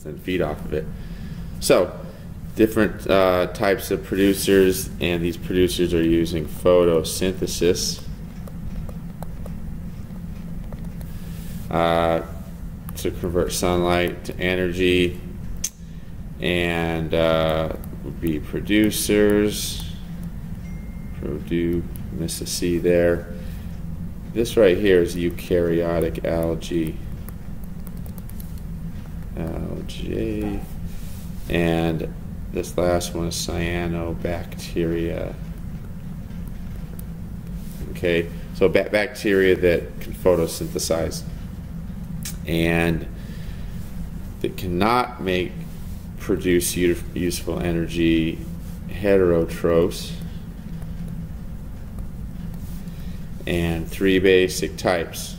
and feed off of it. So different types of producers, and these producers are using photosynthesis to convert sunlight to energy, and would be producers. Miss a C there. This right here is eukaryotic algae. And this last one is cyanobacteria. Okay, so bacteria that can photosynthesize and that cannot produce useful energy, heterotrophs, and three basic types.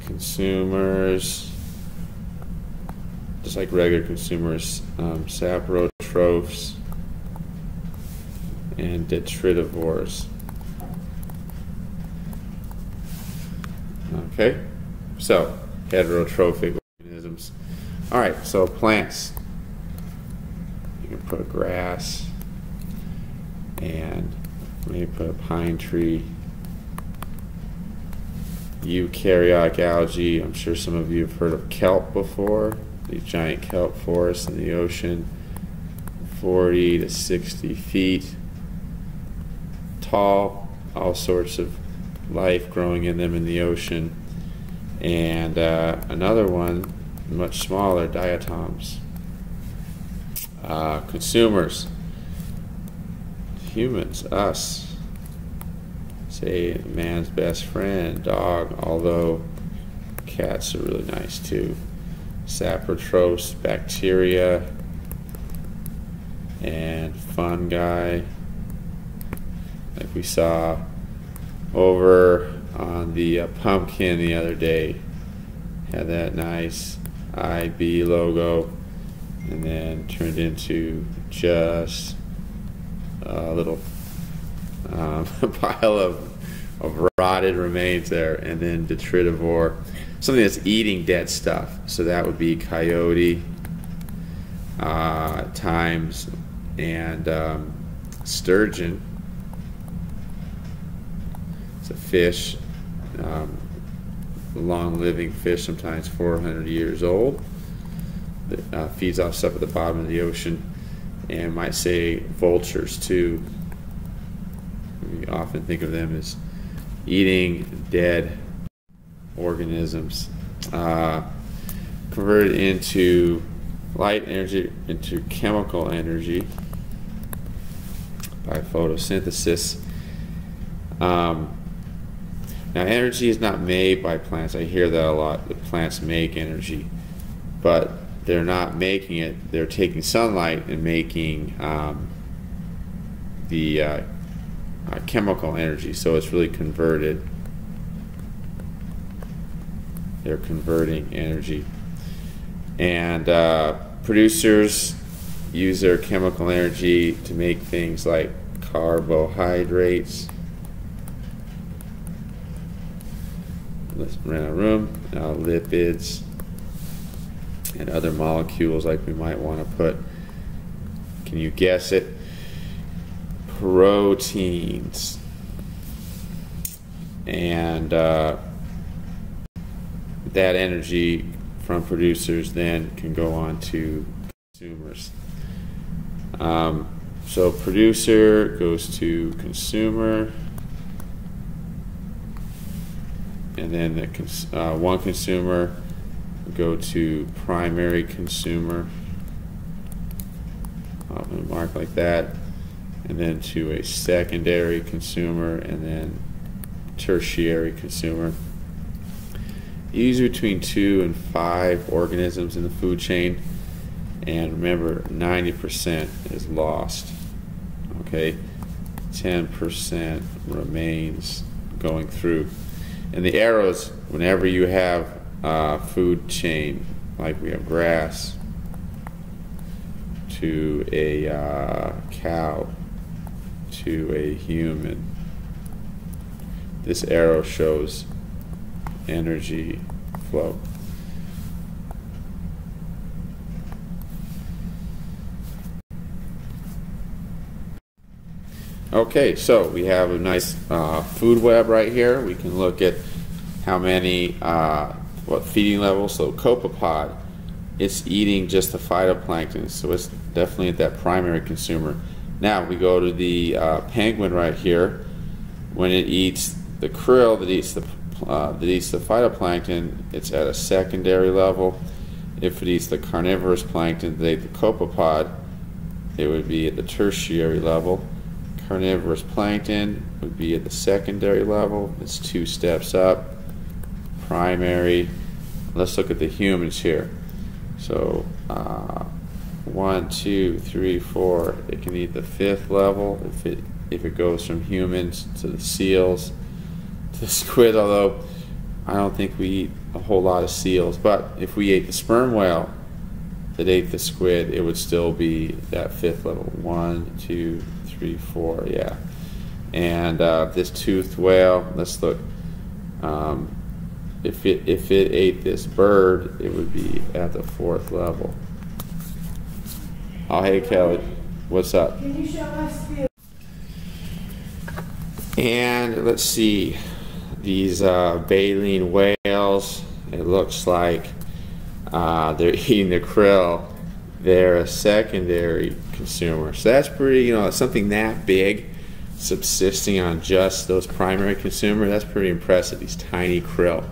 Consumers, just like regular consumers, saprotrophs, and detritivores. Okay, so heterotrophic organisms. All right, so plants. You can put grass, and maybe put a pine tree. Eukaryotic algae. I'm sure some of you have heard of kelp before. These giant kelp forests in the ocean, 40 to 60 feet tall, all sorts of life growing in them in the ocean. And another one, much smaller, diatoms. Consumers, humans, us. Say man's best friend, dog, although cats are really nice too. Saprotrophs, bacteria, and fungi, like we saw over on the pumpkin the other day. Had that nice IB logo, and then turned into just a little pile of rotted remains there, and then detritivore, something that's eating dead stuff. So that would be coyote at times, and sturgeon. It's a fish, long-living fish, sometimes 400 years old, that feeds off stuff at the bottom of the ocean, and might say vultures too. We often think of them as eating dead organisms, converted into light energy into chemical energy by photosynthesis. Now, energy is not made by plants. I hear that a lot, that plants make energy, but they're not making it. They're taking sunlight and making the chemical energy, so it's really converted. They're converting energy. And producers use their chemical energy to make things like carbohydrates. Let's run out of room. Lipids and other molecules like we might want to put, can you guess it? Proteins. And that energy from producers then can go on to consumers. So producer goes to consumer, and then the one consumer will go to primary consumer. I'll mark like that, and then to a secondary consumer, and then tertiary consumer. Usually between 2 and 5 organisms in the food chain, and remember, 90% is lost. Okay, 10% remains going through. And the arrows, whenever you have food chain, like we have grass to a cow to a human, this arrow shows energy flow. Okay, so we have a nice food web right here. We can look at how many, what feeding level. So copepod, it's eating just the phytoplankton, so it's definitely that primary consumer. Now we go to the penguin right here. When it eats the krill that eats the phytoplankton, it's at a secondary level. If it eats the carnivorous plankton, the copepod, it would be at the tertiary level. Carnivorous plankton would be at the secondary level. It's 2 steps up. Primary. Let's look at the humans here. So 1, 2, 3, 4. It can eat the 5th level if it goes from humans to the seals to the squid. Although I don't think we eat a whole lot of seals. But if we ate the sperm whale that ate the squid, it would still be that 5th level. 1, 2, 3, 4. Yeah. And this toothed whale. Let's look. If it ate this bird, it would be at the 4th level. Oh, hey Kelly, what's up? Can you show us the... And let's see, these baleen whales. It looks like they're eating the krill. They're a secondary consumer. So that's pretty, something that big, subsisting on just those primary consumers. That's pretty impressive. These tiny krill.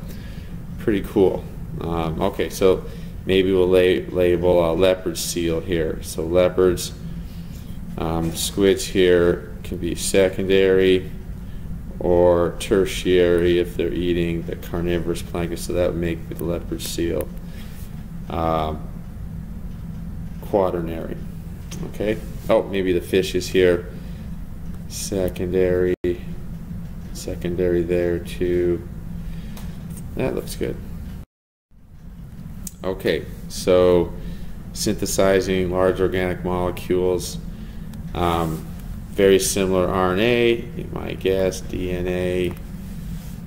Pretty cool. Okay, so maybe we'll label a leopard seal here. So leopards, squids here can be secondary or tertiary if they're eating the carnivorous plankton. So that would make the leopard seal quaternary. Okay. Oh, maybe the fish is here. Secondary there too. That looks good. Okay, so synthesizing large organic molecules, very similar RNA, you might guess, DNA,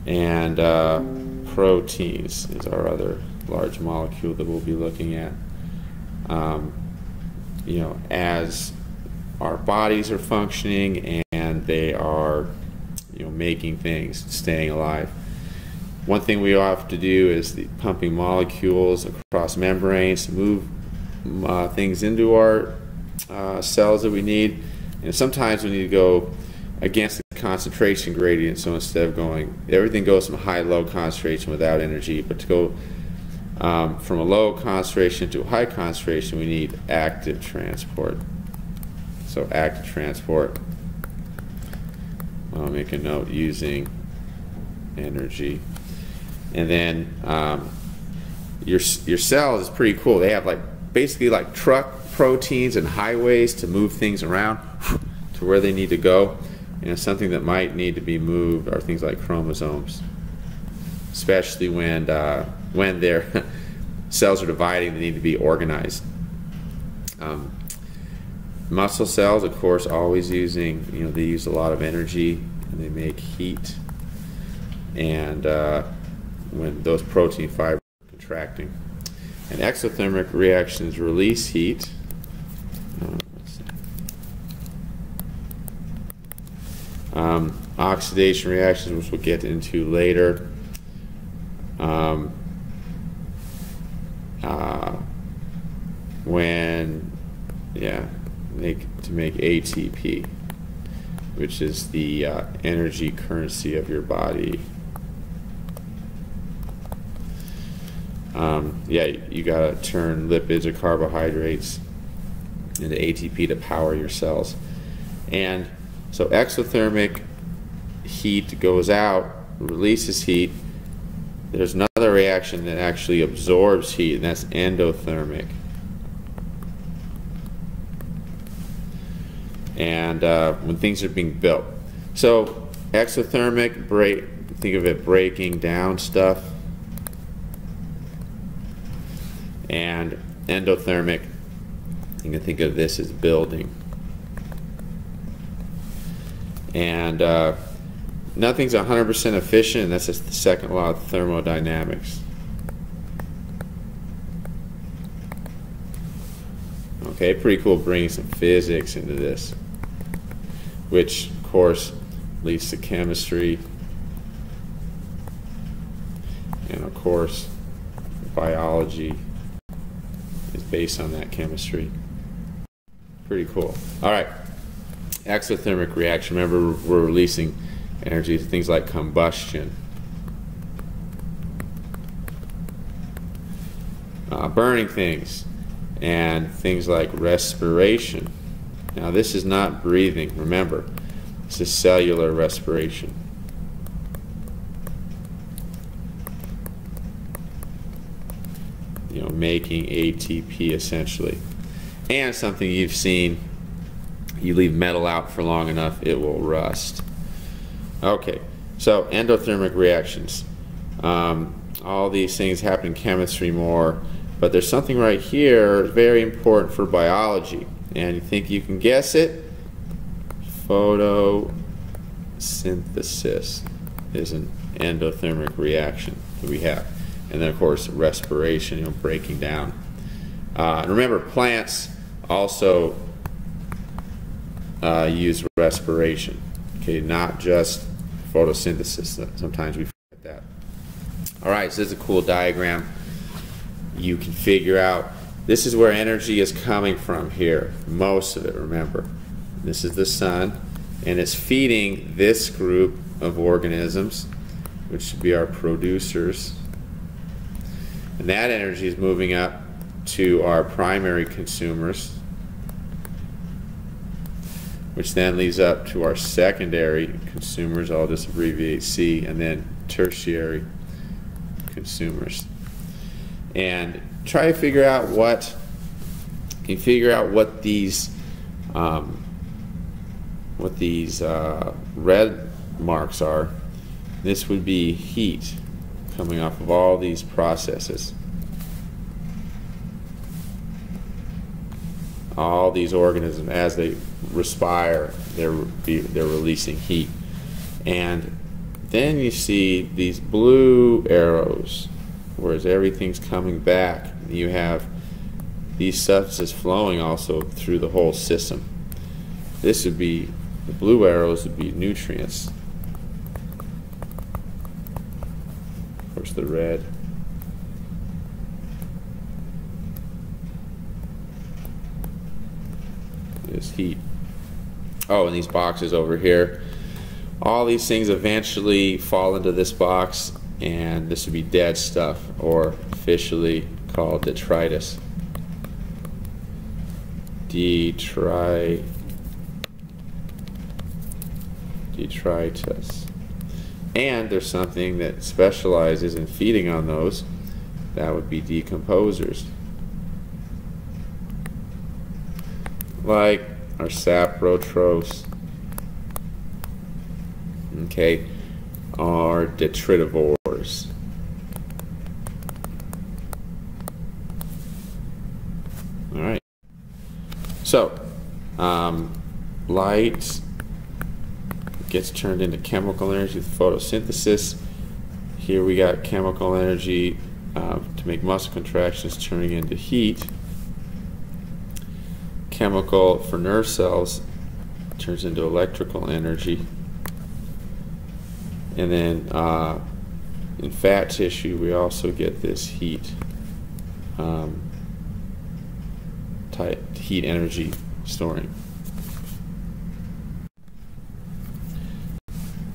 and proteins is our other large molecule that we'll be looking at. As our bodies are functioning and they are, making things, staying alive. One thing we have to do is the pumping molecules across membranes to move things into our cells that we need. And sometimes we need to go against the concentration gradient. So instead of everything goes from high to low concentration without energy, but to go from a low concentration to a high concentration, we need active transport. So active transport, I'll make a note, using energy. And then your cells is pretty cool. They have basically like truck proteins and highways to move things around to where they need to go. And something that might need to be moved are things like chromosomes, especially when their cells are dividing, they need to be organized. Muscle cells, of course, always using, they use a lot of energy and they make heat. And when those protein fibers are contracting. And exothermic reactions release heat. Oxidation reactions, which we'll get into later. To make ATP, which is the energy currency of your body. You gotta turn lipids or carbohydrates into ATP to power your cells. And so exothermic heat goes out, releases heat. There's another reaction that actually absorbs heat, and that's endothermic. And when things are being built. So exothermic, think of it breaking down stuff. And endothermic, you can think of this as building. And nothing's 100% efficient, and that's just the second law of thermodynamics. Okay, pretty cool bringing some physics into this, which of course leads to chemistry, and of course biology is based on that chemistry. Pretty cool. All right, exothermic reaction. Remember, we're releasing energy to things like combustion, burning things, and things like respiration. Now this is not breathing, remember, this is cellular respiration. You know, making ATP essentially. And something you've seen, you leave metal out for long enough, it will rust. Okay, so endothermic reactions. All these things happen in chemistry more, but there's something right here very important for biology. And you think you can guess it? Photosynthesis is an endothermic reaction that we have. And then of course respiration, you know, breaking down. And remember, plants also use respiration. Okay, not just photosynthesis. Sometimes we forget that. All right, so this is a cool diagram. You can figure out this is where energy is coming from here. Most of it, remember. This is the sun, and it's feeding this group of organisms, which should be our producers. And that energy is moving up to our primary consumers, which then leads up to our secondary consumers. I'll just abbreviate C, and then tertiary consumers. And try to figure out what these red marks are. This would be heat coming off of all these processes. All these organisms, as they respire, they're releasing heat. And then you see these blue arrows, whereas everything's coming back. You have these substances flowing also through the whole system. This would be, the blue arrows would be nutrients. Of course, the red. Is heat. Oh, and these boxes over here. All these things eventually fall into this box, and this would be dead stuff, or officially called detritus. Detritus. And there's something that specializes in feeding on those. That would be decomposers, like our saprotropes, okay, are detritivores. All right. So, light gets turned into chemical energy with photosynthesis. Here we got chemical energy to make muscle contractions turning into heat. Chemical for nerve cells turns into electrical energy. And then in fat tissue we also get this heat heat energy storing.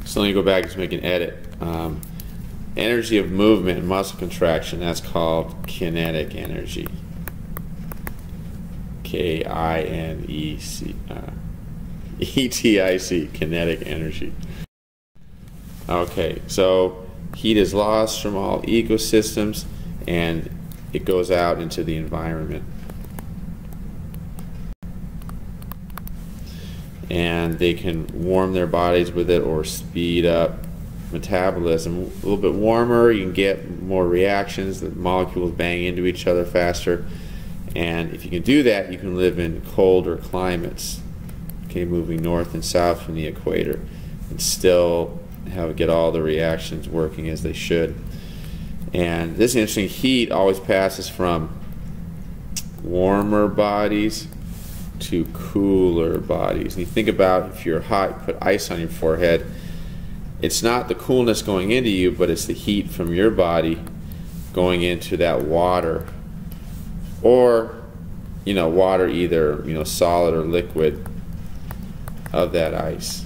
So let me go back and just make an edit. Energy of movement and muscle contraction, that's called kinetic energy. K-I-N-E-C, kinetic energy. Okay, so heat is lost from all ecosystems and it goes out into the environment. And they can warm their bodies with it or speed up metabolism. A little bit warmer, you can get more reactions, the molecules bang into each other faster. And if you can do that, you can live in colder climates, okay, moving north and south from the equator, and still get all the reactions working as they should. And this is interesting. Heat always passes from warmer bodies to cooler bodies. And you think about, if you're hot, you put ice on your forehead, it's not the coolness going into you, but it's the heat from your body going into that water, or water, either solid or liquid, of that ice.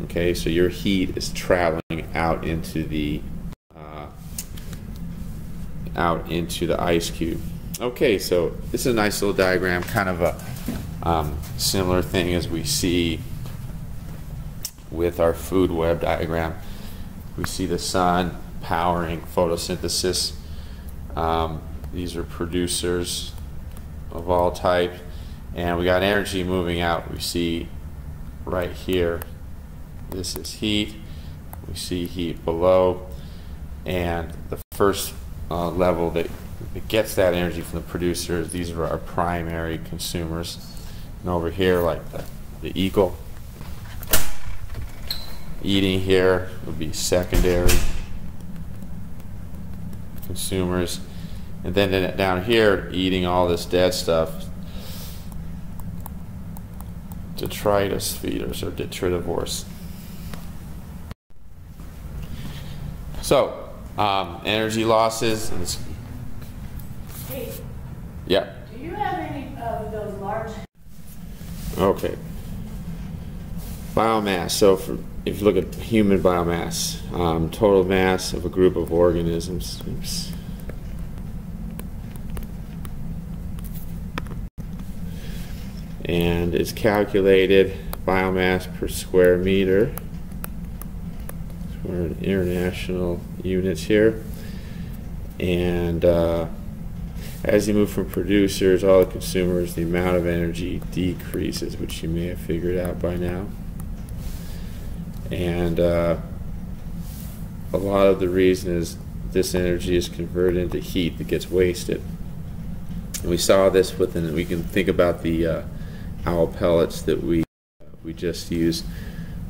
Okay, so your heat is traveling out into the ice cube. Okay, so this is a nice little diagram, kind of a similar thing as we see with our food web diagram. We see the sun powering photosynthesis. These are producers of all type, and we got energy moving out. We see right here, this is heat. We see heat below, and the first level that gets that energy from the producers, these are our primary consumers. And over here, like the eagle eating here, would be secondary consumers. And then down here, eating all this dead stuff, detritus feeders or detritivores. So, energy losses. Hey, Yeah. do you have any of those large? Okay. Biomass. So if you look at human biomass, total mass of a group of organisms. Oops. And it's calculated biomass per square meter. So we're in international units here. And as you move from producers, all the consumers, the amount of energy decreases, which you may have figured out by now. And a lot of the reason is this energy is converted into heat that gets wasted. And we saw this we can think about the owl pellets that we just used.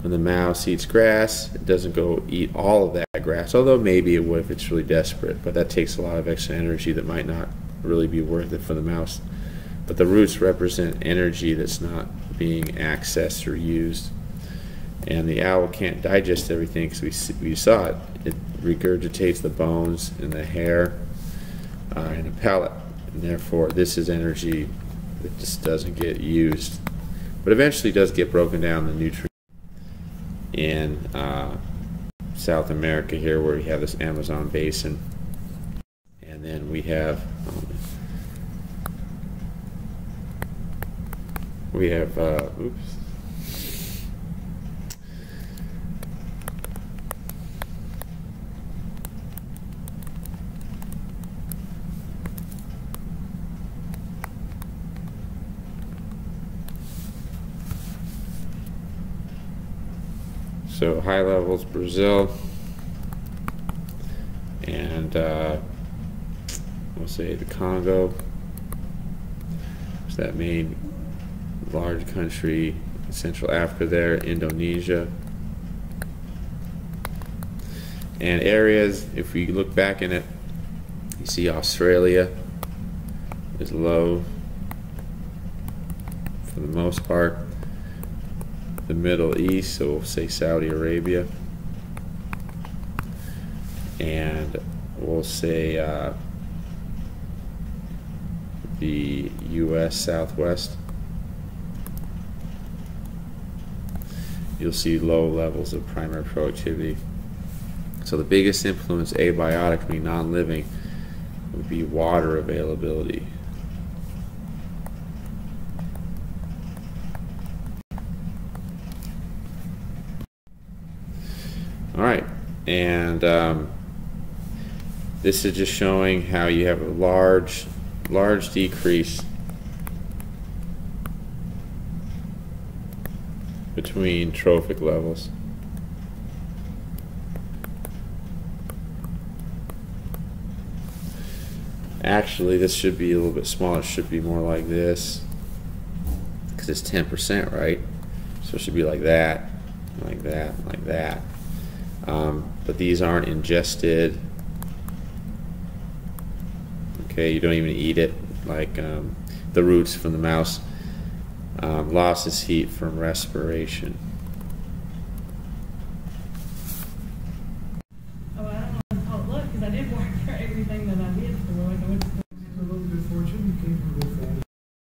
When the mouse eats grass, it doesn't go eat all of that grass, although maybe it would if it's really desperate, but that takes a lot of extra energy that might not really be worth it for the mouse. But the roots represent energy that's not being accessed or used. And the owl can't digest everything, because we saw it. It regurgitates the bones and the hair in a pellet. And therefore, this is energy that just doesn't get used. But eventually does get broken down, the nutrients. In South America here, where we have this Amazon basin. And then we have oops. So high levels, Brazil, and we'll say the Congo. It's that main large country, Central Africa there, Indonesia. And areas, if we look back in it, you see Australia is low for the most part. The Middle East, so we'll say Saudi Arabia, and we'll say the U.S. Southwest. You'll see low levels of primary productivity. So the biggest influence abiotic, meaning non-living, would be water availability. All right, and this is just showing how you have a large decrease between trophic levels. Actually, this should be a little bit smaller. It should be more like this, because it's 10%, right? So it should be like that, like that, like that. but these aren't ingested. Okay, you don't even eat it, like the roots from the mouse. Losses heat from respiration. Oh, I don't know how it looked because I did work for everything that I did for. Like I went to